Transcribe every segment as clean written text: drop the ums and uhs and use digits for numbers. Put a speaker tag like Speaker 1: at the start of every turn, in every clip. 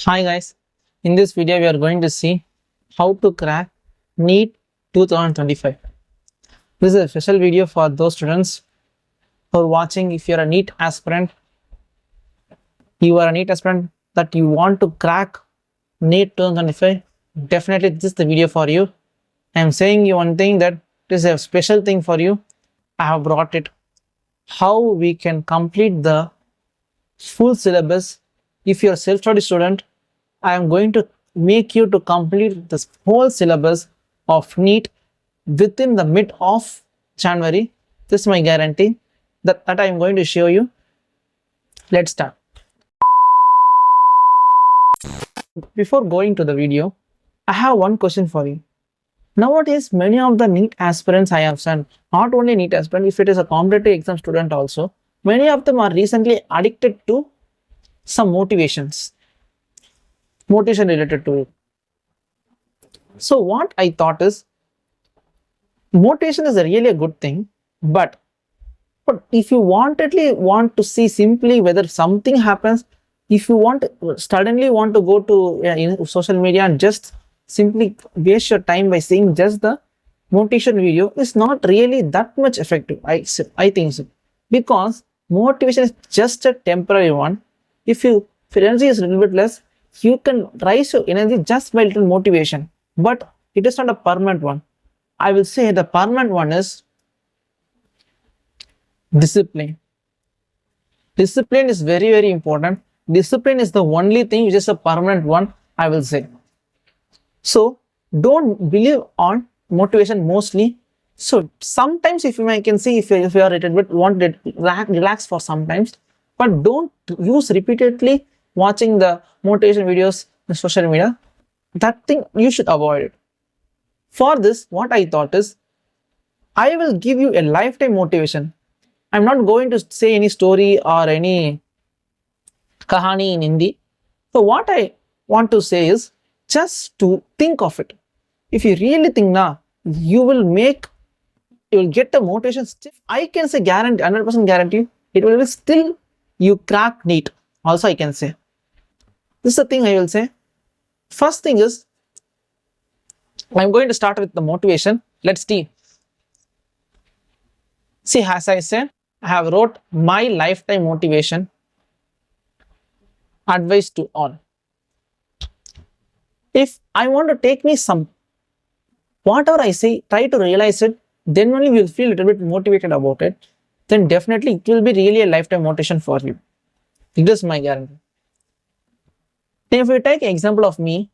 Speaker 1: Hi guys, in this video we are going to see how to crack NEET 2025. This is a special video for those students who are watching. If you are a NEET aspirant, that you want to crack NEET 2025, definitely this is the video for you. I am saying you one thing, that this is a special thing for you. I have brought it. How we can complete the full syllabus. If you are a self-study student, I am going to make you to complete this whole syllabus of NEET within the mid of January. This is my guarantee that I am going to show you. Let's start. Before going to the video, I have one question for you. Nowadays, many of the NEET aspirants I have seen, not only NEET aspirant, if it is a competitive exam student also, many of them are recently addicted to some motivation related to it. So what I thought is, motivation is really a good thing, but if you want to see simply whether something happens, if you suddenly want to go to social media and just simply waste your time by seeing just the motivation video, is not really that much effective. I think so, because motivation is just a temporary one. If your energy is a little bit less, you can raise your energy just by little motivation, but it is not a permanent one. I will say the permanent one is discipline. Discipline is very, very important. Discipline is the only thing which is a permanent one, I will say. So don't believe on motivation mostly. So sometimes if you can see, if you are a little bit want to relax for sometimes, but don't use repeatedly watching the motivation videos on social media. That thing you should avoid it. For this, what I thought is, I will give you a lifetime motivation. I'm not going to say any story or any kahani in Hindi. So what I want to say is, just to think of it. If you really think now, you will get the motivation. I can say guarantee, 100% guarantee, it will be still you crack NEET. Also I can say. This is the thing I will say. First thing is, I'm going to start with the motivation. Let's see. See, as I said, I have wrote my lifetime motivation advice to all. If I want to take me some, whatever I say, try to realize it, then only you will feel a little bit motivated about it. Then definitely it will be really a lifetime motivation for you. It is my guarantee. If you take an example of me,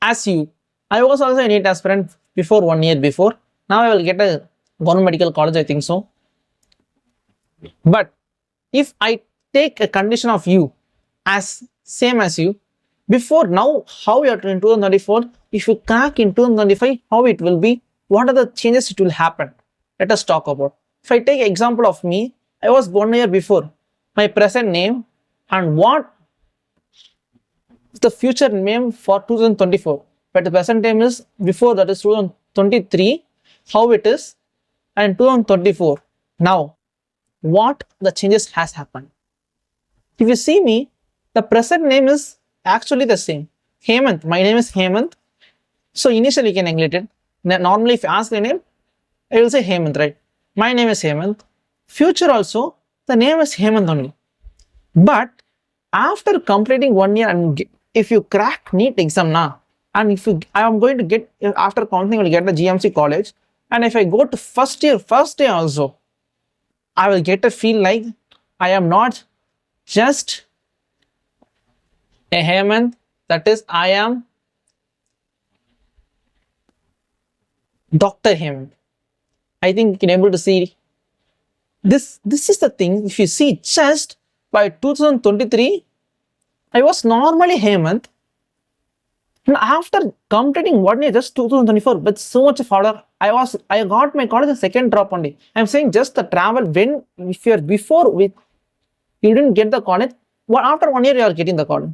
Speaker 1: as you, I was also a NEET aspirant before 1 year before. Now I will get a government medical college, I think so. But if I take a condition of you as same as you, before now, how you are in 2024, if you crack in 2025, how it will be, what are the changes it will happen? Let us talk about. If I take example of me, I was 1 year before, my present name and what is the future name for 2024. But the present name is before, that is 2023, how it is, and 2024. Now, what the changes has happened? If you see me, the present name is actually the same. Hemant. My name is Hemant. So initially you can neglect it. Normally if you ask the name, I will say Hemant, right? My name is Hemant. Future also, the name is Hemant only. But after completing 1 year, and if you crack NEET exam now, and I am going to get, after counseling, I will get the GMC college. And if I go to first day also, I will get a feel like I am not just a Hemant, that is, I am Dr. Hemant. I think you can able to see this. This is the thing. If you see, just by 2023, I was normally Hemant. And after completing 1 year, just 2024, but so much of order, I got my college in second drop only. I'm saying just the travel, if you're before you didn't get the college, after 1 year you are getting the college.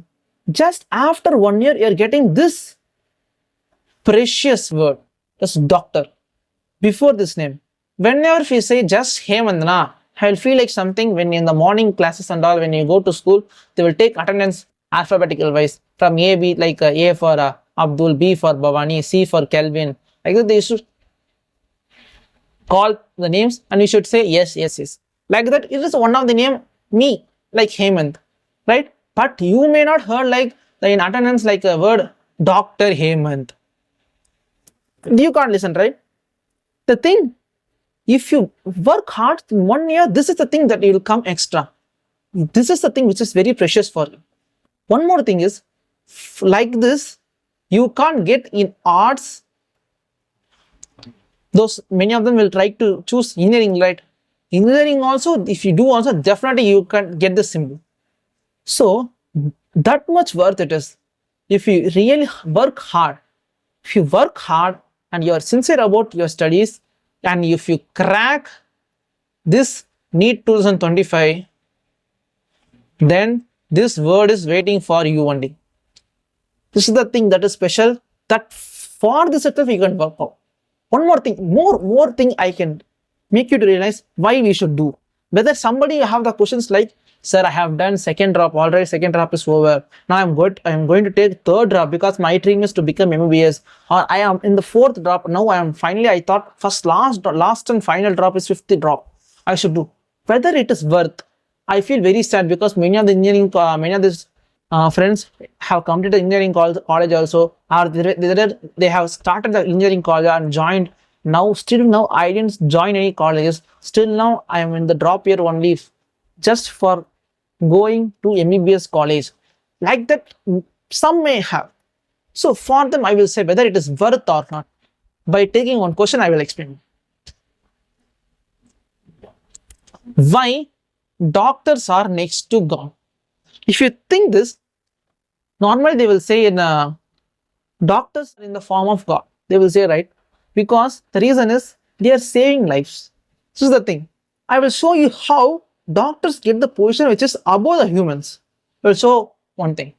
Speaker 1: Just after 1 year, you are getting this precious word, this doctor, before this name. Whenever you say just Hemandana, I will feel like something when in the morning classes and all, when you go to school, they will take attendance alphabetical wise, from A, B, like A for Abdul, B for Bhavani, C for Kelvin. Like that, they should call the names and you should say yes, yes, yes. Like that, it is one of the name me, like Hemant, right? But you may not heard like in attendance like a word Dr. Hemant. You can't listen, right? The thing, if you work hard in 1 year, this is the thing that will come extra. This is the thing which is very precious for you. One more thing is, like this, you can't get in arts. Those many of them will try to choose engineering, right? Engineering also, if you do also, definitely you can get the symbol. So that much worth it is. If you really work hard, if you work hard and you are sincere about your studies, and if you crack this NEET 2025, then this word is waiting for you only. This is the thing that is special, that for this itself you can work out. One more thing, more thing I can make you to realize why we should do. Whether somebody have the questions like, sir, I have done second drop already, second drop is over. Now I am going to take third drop because my dream is to become MBBS. Or I am in the fourth drop. Now I am finally, I thought last and final drop is fifth drop. I should do. Whether it is worth, I feel very sad because many of the engineering, many of these friends have completed engineering college also, or they have started the engineering college and joined. Now, still now I didn't join any colleges. Still now I am in the drop year only, just for going to MBBS college. Like that, some may have. So for them, I will say whether it is worth or not. By taking one question, I will explain. Why doctors are next to God? If you think this, normally they will say in doctors are in the form of God. They will say, right? Because the reason is they are saving lives. This is the thing. I will show you how doctors get the position which is above the humans. I will show one thing.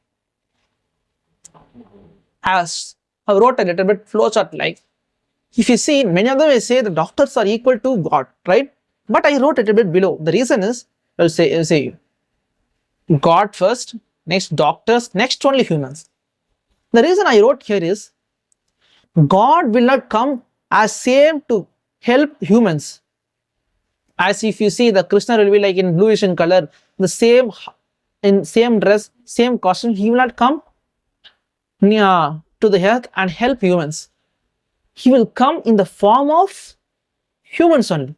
Speaker 1: As I wrote a little bit flowchart like, if you see, many of them will say the doctors are equal to God, right? But I wrote a little bit below. The reason is, I will say God first, next doctors, next only humans. The reason I wrote here is, God will not come as same to help humans. As if you see the Krishna will be like in bluish in color, the same in same dress, same costume, he will not come near to the earth and help humans. He will come in the form of humans only.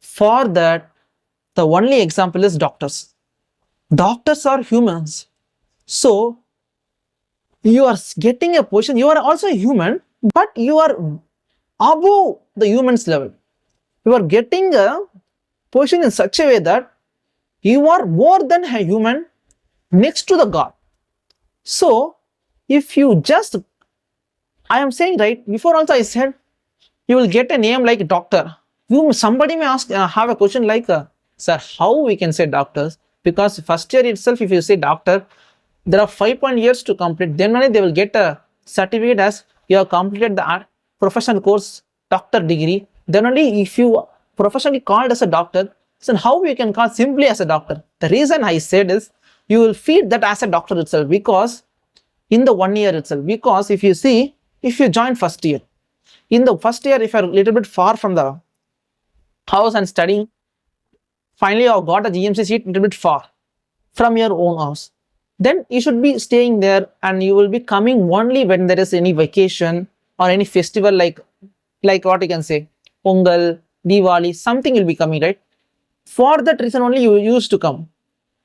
Speaker 1: For that, the only example is doctors. Doctors are humans. So, you are getting a position, you are also a human, but you are above the humans level. You are getting a position in such a way that you are more than a human next to the God. So, if you just, I am saying right, before also I said, you will get a name like doctor. Somebody may ask, have a question like, sir, how we can say doctors? Because first year itself, if you say doctor, there are 5 years to complete. Then only they will get a certificate as you have completed the professional course, doctor degree. Then only if you professionally called as a doctor, then how you can call simply as a doctor? The reason I said is, you will feel that as a doctor itself, because in the 1 year itself, because if you see, if you join first year, in the first year, if you are a little bit far from the house and studying, finally you have got a GMC seat a little bit far from your own house. Then you should be staying there and you will be coming only when there is any vacation or any festival like what you can say, Pongal, Diwali, something will be coming, right? For that reason only you used to come.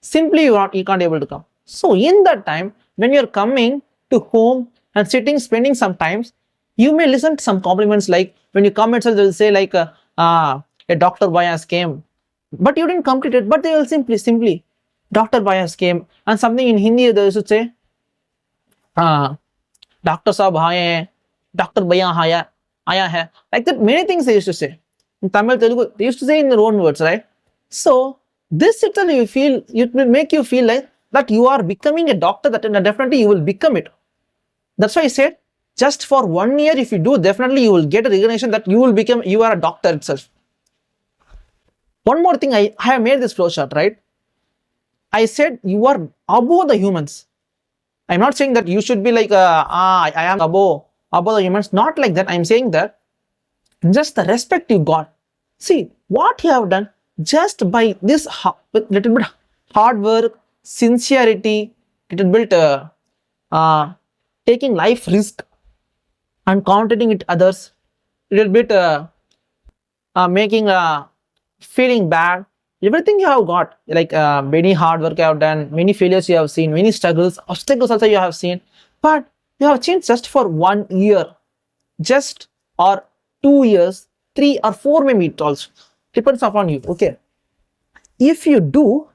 Speaker 1: Simply you can't able to come. So in that time, when you're coming to home and sitting, spending some times, you may listen to some compliments like, when you come itself, they will say like, a Dr. Bias came. But you didn't complete it, but they will simply, Dr. Bias came. And something in Hindi, they should say, Dr. Saab aaye hain, Dr. Bhaiya aaya hai. Like that, many things they used to say. In Tamil, Telugu, they used to say in their own words, right? So, this itself it will make you feel like that you are becoming a doctor, that definitely you will become it. That's why I said, just for 1 year, if you do, definitely you will get a recognition that you are a doctor itself. One more thing, I have made this flowchart, right? I said you are above the humans. I'm not saying that you should be like, I am above the humans. Not like that. I'm saying that just the respect you got. See what you have done just by this with little bit hard work, sincerity, little bit taking life risk and concentrating it others, little bit making feeling bad. Everything you have got, like many hard work you have done, many failures you have seen, many struggles, obstacles also you have seen, but you have changed just for 1 year, just or 2 years, 3 or 4 maybe, it also depends upon you. Okay, if you do,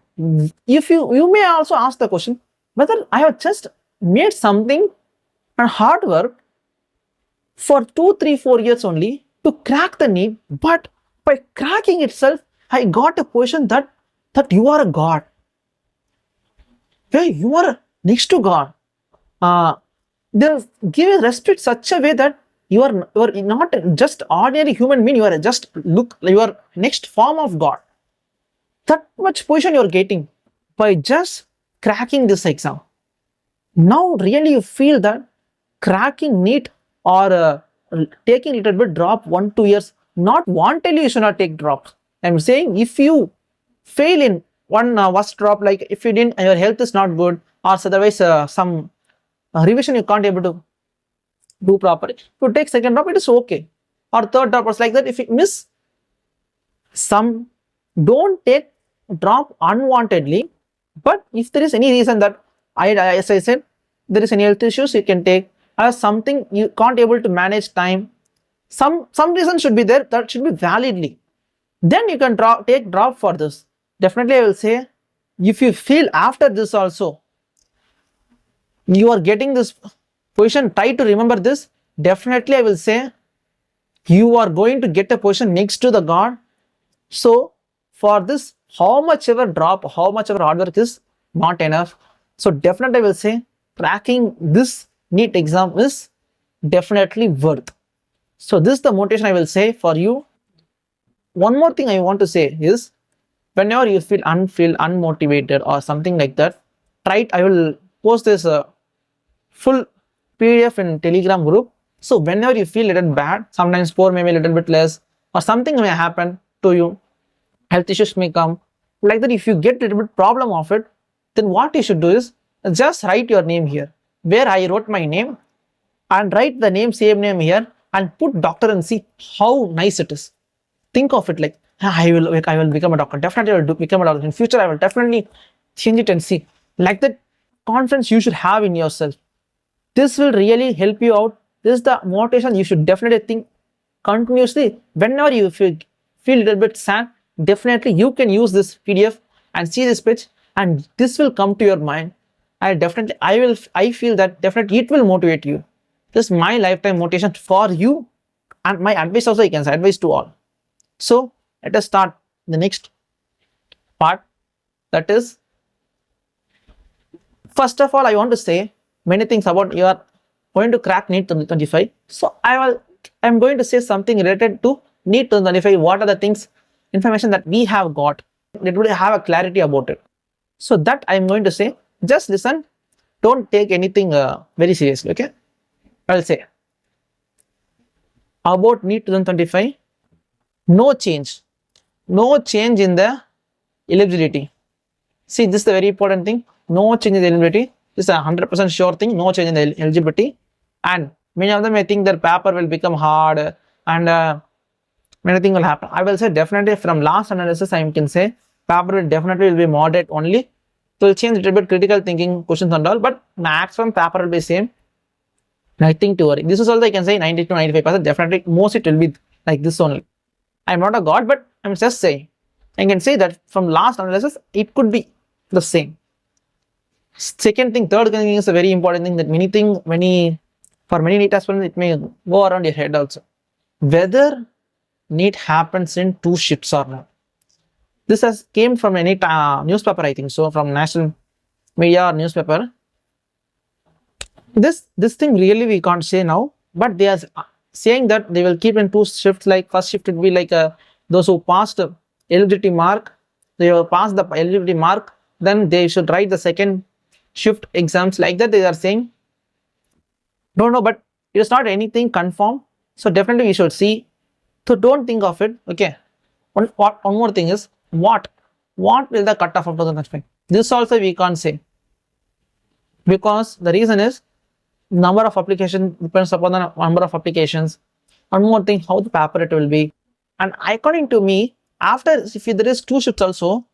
Speaker 1: if you may also ask the question whether I have just made something and hard work for 2, 3, 4 years only to crack the NEET, but by cracking itself, I got a position that you are a god. Hey, you are next to God. They'll give you respect such a way that you are not just ordinary human being. You are just you are next form of God. That much position you are getting by just cracking this exam. Now really you feel that cracking NEET or taking a little bit drop 1, 2 years, not wantedly you should not take drops. I'm saying if you fail in one worst drop, like if you didn't, your health is not good, or otherwise some revision you can't able to do properly, if you take second drop, it is okay. Or third drop was like that. If you miss some, don't take drop unwantedly. But if there is any reason that as I said, there is any health issues, you can take, or something you can't able to manage time, some reason should be there, that should be validly, then you can take drop for this. Definitely I will say, if you feel after this also you are getting this position, try to remember this. Definitely I will say you are going to get a position next to the God. So for this, how much ever drop, how much ever hard work is not enough. So definitely I will say cracking this NEET exam is definitely worth. So this is the motivation I will say for you. One more thing I want to say is, whenever you feel unmotivated or something like that, try. I will post this full PDF in Telegram group. So whenever you feel a little bad, sometimes score may be a little bit less, or something may happen to you, health issues may come, like that. If you get a little bit problem of it, then what you should do is just write your name here, where I wrote my name, and write the name, same name here, and put doctor and see how nice it is. Think of it like, I will become a doctor. Definitely I will become a doctor. In future, I will definitely change it and see. Like that confidence you should have in yourself. This will really help you out. This is the motivation you should definitely think continuously. Whenever you feel a little bit sad, definitely you can use this PDF and see this page, and this will come to your mind. I feel that definitely it will motivate you. This is my lifetime motivation for you, and my advice also, you can say advice to all. So let us start the next part. That is, first of all, I want to say many things about you are going to crack NEET 2025. So I'm going to say something related to NEET 2025. What are the things, information that we have got that would have a clarity about it. So that I'm going to say, just listen. Don't take anything very seriously. Okay, I'll say about NEET 2025. No change in the eligibility. See, this is the very important thing. No change in the eligibility. This is a 100% sure thing. No change in the eligibility. And many of them may think their paper will become hard and many things will happen. I will say definitely from last analysis, I can say paper will definitely be moderate only. It will change a little bit critical thinking questions and all, but maximum paper will be same. Nothing to worry. This is also I can say 90 to 95%. Definitely most it will be like this only. I'm not a god, but I'm just saying. I can say that from last analysis, it could be the same. Second thing, third thing is a very important thing, that for many NEET aspirants, it may go around your head also. Whether NEET happens in 2 shifts or not. This has came from any newspaper, I think so, from national media or newspaper. This thing really we can't say now, but they are saying that they will keep in 2 shifts. Like first shift would be like those who passed the eligibility mark, they will pass the eligibility mark, then they should write the second shift exams like that they are saying. Don't know, but it is not anything confirmed. So definitely we should see. So don't think of it. Okay. One more thing is what will the cutoff of 2025? This also we can't say, because the reason is number of applications depends upon the number of applications. One more thing, how the paper it will be. And according to me, after if there is 2 shifts also,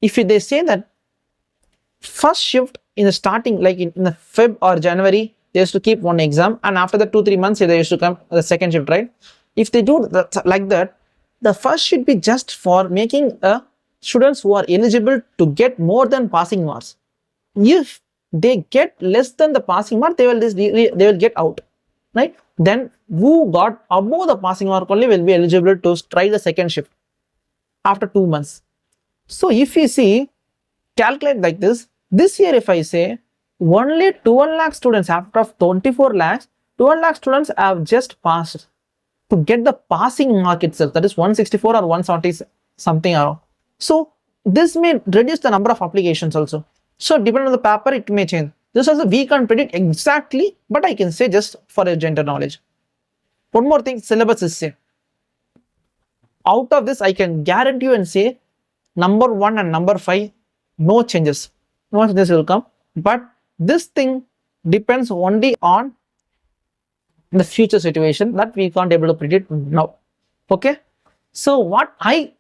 Speaker 1: if they say that first shift in the starting, like in the Feb or January, they used to keep one exam, and after the 2-3 months they used to come the second shift, right? If they do that, like that, the first should be just for making students who are eligible to get more than passing marks. If they get less than the passing mark, they will get out, right? Then who got above the passing mark only will be eligible to try the second shift after 2 months. So if you see, calculate like this year if I say only 12 lakh students out of 24 lakhs, 12 lakh students have just passed to get the passing mark itself, that is 164 or 170 something around. So this may reduce the number of applications also. So depending on the paper, it may change. This also we can't predict exactly, but I can say just for a general knowledge. One more thing, syllabus is same. Out of this, I can guarantee you and say number 1 and number 5, no changes. No changes will come. But this thing depends only on the future situation that we can't able to predict now. Okay. So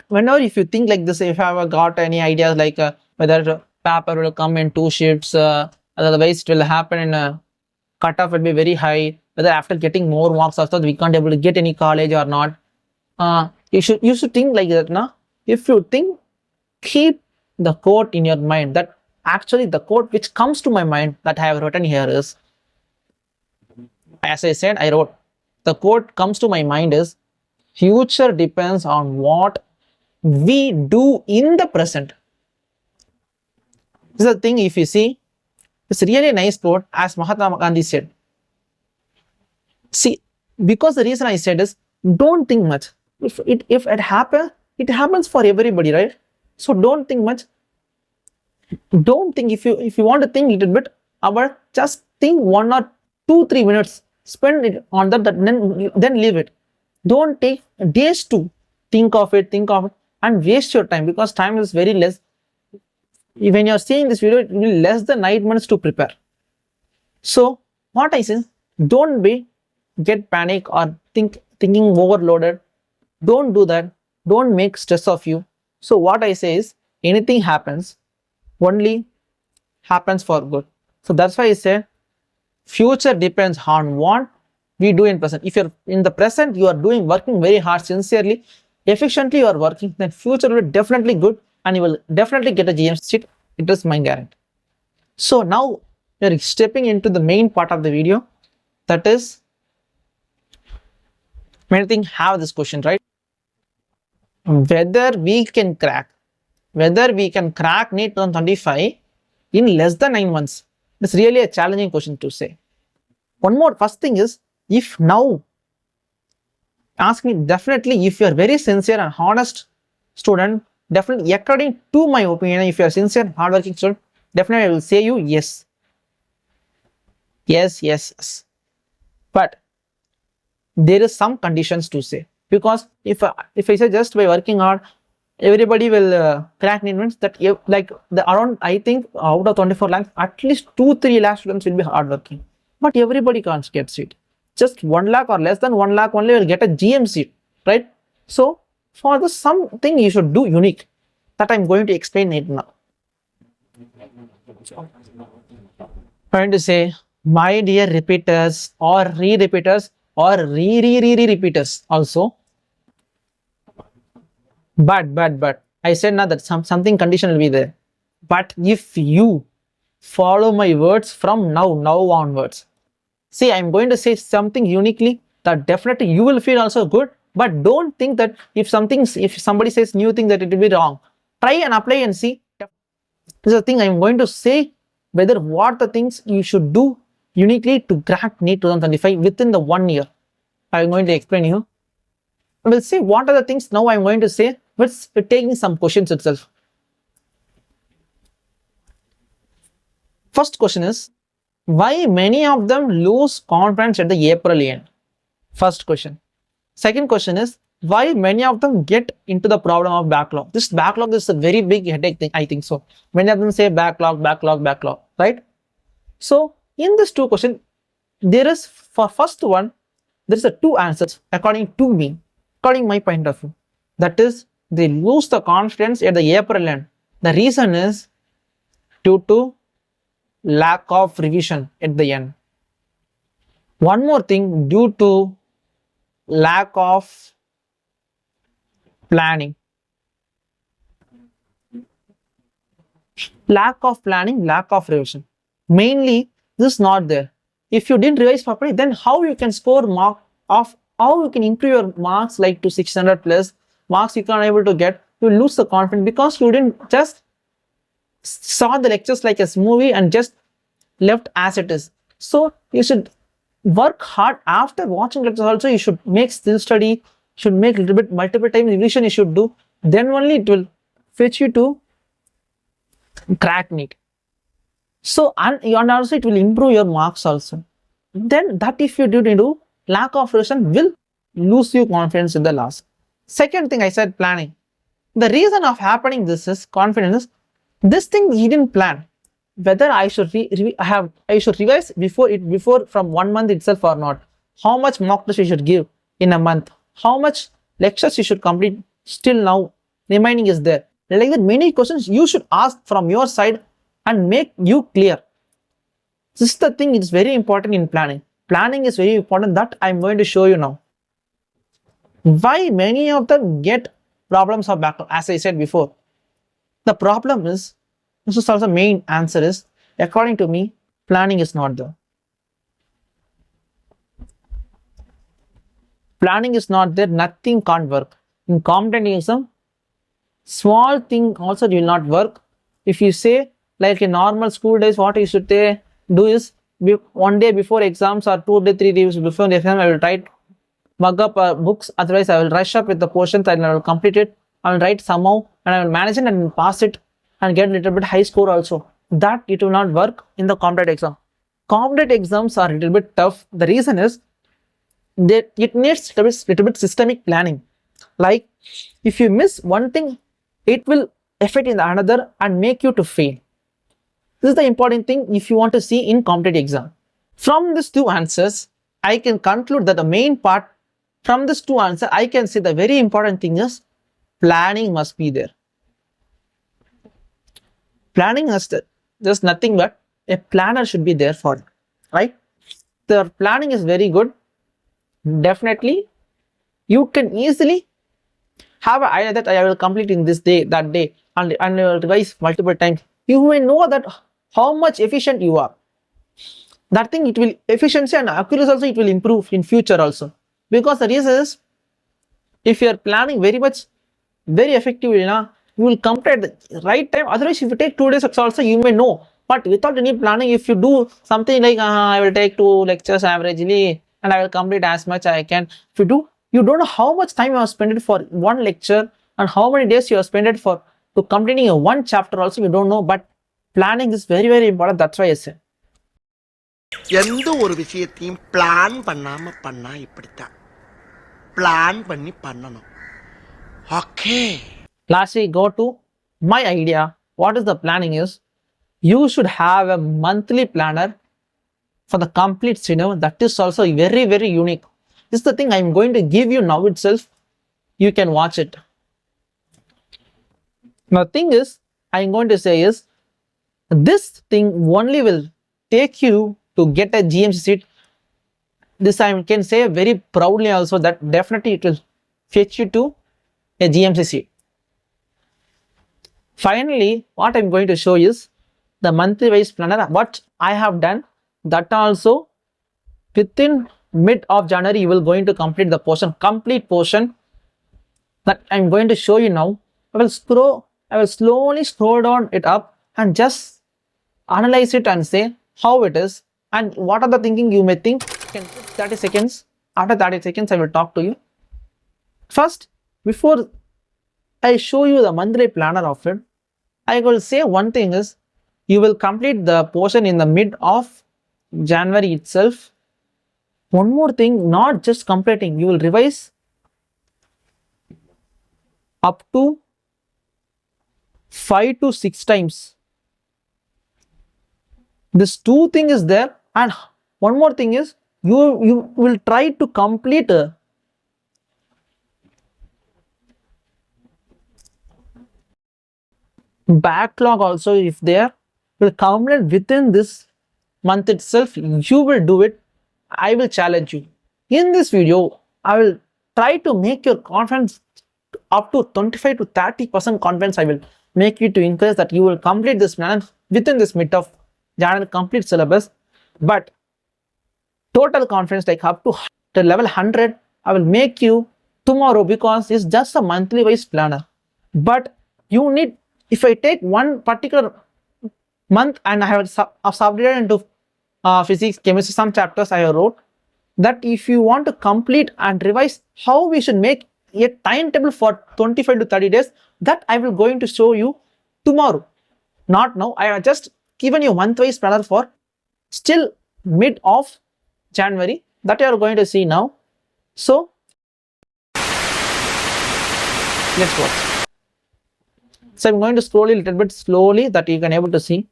Speaker 1: whenever if you think like this, if I have got any ideas like whether paper will come in 2 shifts, otherwise it will happen in a cutoff will be very high, whether after getting more marks also we can't able to get any college or not. You should think like that now. If you think, keep the quote in your mind, that actually the quote which comes to my mind that I have written here is, as I said, I wrote, the quote comes to my mind is, future depends on what we do in the present. This is the thing, if you see, it's really a nice quote, as Mahatma Gandhi said. See, because the reason I said is, don't think much. If it happens, it happens for everybody, right? So don't think much. Don't think, if you want to think a little bit, but just think 1 or 2-3 minutes, spend it on that, then leave it. Don't take days to think of it and waste your time, because time is very less. When you're seeing this video, it will be less than 9 months to prepare. So what I say, don't get panic or thinking overloaded. Don't do that. Don't make stress of you. So what I say is, anything happens, only happens for good. So that's why I say future depends on what we do in present. If you're in the present, you are working very hard, sincerely, efficiently you are working, then future will be definitely good and you will definitely get a GM seat. It is my guarantee. So now we are stepping into the main part of the video, that is, many things have this question, right? Whether we can crack NEET 2025 in less than 9 months. It's really a challenging question to say. First thing is, if now ask me, definitely if you are very sincere and honest student, definitely, according to my opinion, if you are sincere and hardworking student, definitely I will say you yes. Yes. But there is some conditions to say, because if I say just by working hard, everybody will crack NEET, that like around, I think out of 24 lakhs, at least 2-3 lakh students will be hardworking. But everybody can't get seat. Just 1 lakh or less than 1 lakh only will get a GM seat, right? So for this, something you should do unique, that I'm going to explain it now. I'm going to say, my dear repeaters or re-repeaters or re-repeaters also. But I said now that something condition will be there. But if you follow my words from now onwards, see, I'm going to say something uniquely that definitely you will feel also good. But don't think that if somebody says new thing, that it will be wrong. Try and apply and see. This is the thing I'm going to say, whether what the things you should do uniquely to crack NEET 2025 within the 1 year. I'm going to explain you. We'll see what are the things now I'm going to say. We're taking some questions itself. First question is, why many of them lose confidence at the April end? First question. Second question is, why many of them get into the problem of backlog? This backlog is a very big headache thing, I think so. Many of them say backlog, backlog, backlog, right? So in this two question, there is, for first one, there is a two answers according to me, according my point of view. That is, they lose the confidence at the April end. The reason is due to lack of revision at the end. One more thing, due to lack of planning. Lack of planning, lack of revision. Mainly, this is not there. If you didn't revise properly, then how you can score mark of, how you can improve your marks like to 600 plus marks you can't able to get, you lose the confidence because you didn't just saw the lectures like a movie and just left as it is. So you should work hard after watching lectures also. You should make still study, should make little bit multiple time revision you should do. Then only it will fetch you to crack Neet. So and also it will improve your marks also. Then that if you didn't do, lack of revision will lose you confidence in the last. Second thing I said, planning. The reason of happening this is confidence. This thing he didn't plan whether I should I should revise before from 1 month itself or not. How much mock test you should give in a month. How much lectures you should complete still now remaining is there. Like that, many questions you should ask from your side and make you clear. This is the thing, it's very important in planning. Planning is very important, that I'm going to show you now. Why many of them get problems of backlog, as I said before. The problem is, this is also main answer is, according to me, planning is not there. Planning is not there, nothing can't work. In competitive exam, small thing also will not work. If you say, like in normal school days, what you should do is, 1 day before exams or 2 days, 3 days before the exam, I will try to mug up books, otherwise I will rush up with the portions and I will complete it. I will write somehow and I will manage it and pass it and get a little bit high score also. That it will not work in the competitive exam. Competitive exams are a little bit tough. The reason is that it needs a little bit systemic planning. Like if you miss one thing, it will affect in the another and make you to fail. This is the important thing if you want to see in competitive exam. From these two answers, I can conclude that the main part from these two answers, I can say the very important thing is planning must be there. Planning is just nothing but a planner should be there for it, right? The planning is very good. Definitely, you can easily have an idea that I will complete in this day, that day, and revise multiple times. You may know that how much efficient you are. That thing, it will efficiency and accuracy also it will improve in future also. Because the reason is, if you are planning very effectively, you will complete at the right time. Otherwise, if you take 2 days also, you may know. But without any planning, if you do something like I will take 2 lectures averagely and I will complete as much I can. If you do, you don't know how much time you have spent for one lecture and how many days you have spent for to completing a one chapter also, you don't know. But planning is very important. That's why I say.
Speaker 2: எந்த ஒரு விஷயத்தையும் plan பண்ணாம பண்ணா இப்படித்தான். Plan பண்ணி பண்ணணும். Okay.
Speaker 1: Lastly, go to my idea. What is the planning is? You should have a monthly planner for the complete cinema. That is also very unique. This is the thing I'm going to give you now itself. You can watch it. The thing is, I'm going to say is, this thing only will take you to get a GMC seat. This I can say very proudly also that definitely it will fetch you to a GMC seat. Finally, what I'm going to show is the Montlywise planner. What I have done, that also within mid of January you will going to complete the complete portion that I'm going to show you now. I will slowly scroll down it up and just analyze it and say how it is and what are the thinking you may think. You can put 30 seconds. After 30 seconds, I will talk to you. First, before I show you the monthly planner of it, I will say one thing is, You will complete the portion in the mid of January itself. One more thing, not just completing, you will revise up to 5 to 6 times. This two thing is there, and one more thing is you will try to complete backlog also. If there will complete within this month itself, you will do it. I will challenge you. In this video, I will try to make your confidence up to 25 to 30% confidence. I will make you to encourage that you will complete this plan within this mid of January, complete syllabus. But total confidence like up to the level 100, I will make you tomorrow, because it's just a monthly wise planner. But you need, if I take one particular month and I have subdivided into physics, chemistry, some chapters I wrote, that if you want to complete and revise how we should make a timetable for 25 to 30 days, that I will going to show you tomorrow. Not now. I have just given you month-wise planner for still mid of January, that you are going to see now. So let's watch. So I'm going to scroll a little bit slowly that you can able to see.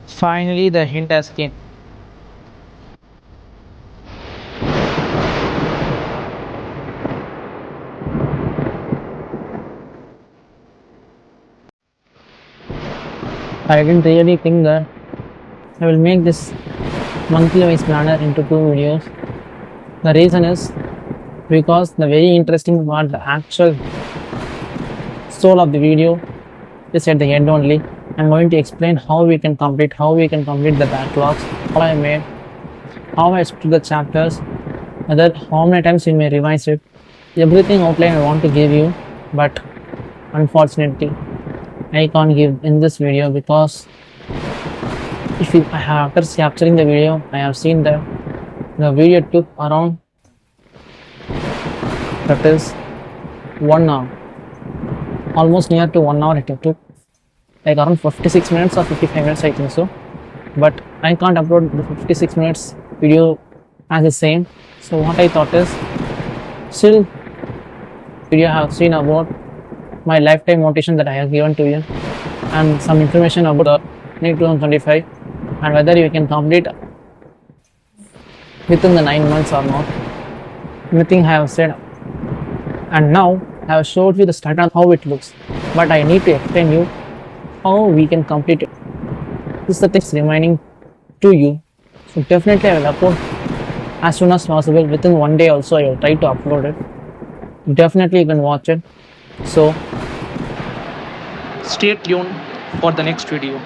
Speaker 1: Finally, the hint has came. I didn't really think that I will make this monthly wise planner into 2 videos. The reason is because the very interesting part, the actual soul of the video, is at the end only. I'm going to explain how we can complete the backlogs, how I made, how I split the chapters, whether how many times you may revise it. Everything outline I want to give you, but unfortunately I can't give in this video, because if you, after capturing the video, I have seen that the video took around, that is 1 hour, almost near to 1 hour. It took like around 56 minutes or 55 minutes, I think so. But I can't upload the 56 minutes video as the same. So what I thought is, still video I have seen about my lifetime motivation that I have given to you, and some information about the Neet 2025 and whether you can complete within the 9 months or not. Everything I have said, and now I have showed you the starter how it looks, but I need to explain you how we can complete it. This is the things remaining to you. So definitely I will upload as soon as possible. Within 1 day also I will try to upload it. Definitely you can watch it. So stay tuned for the next video.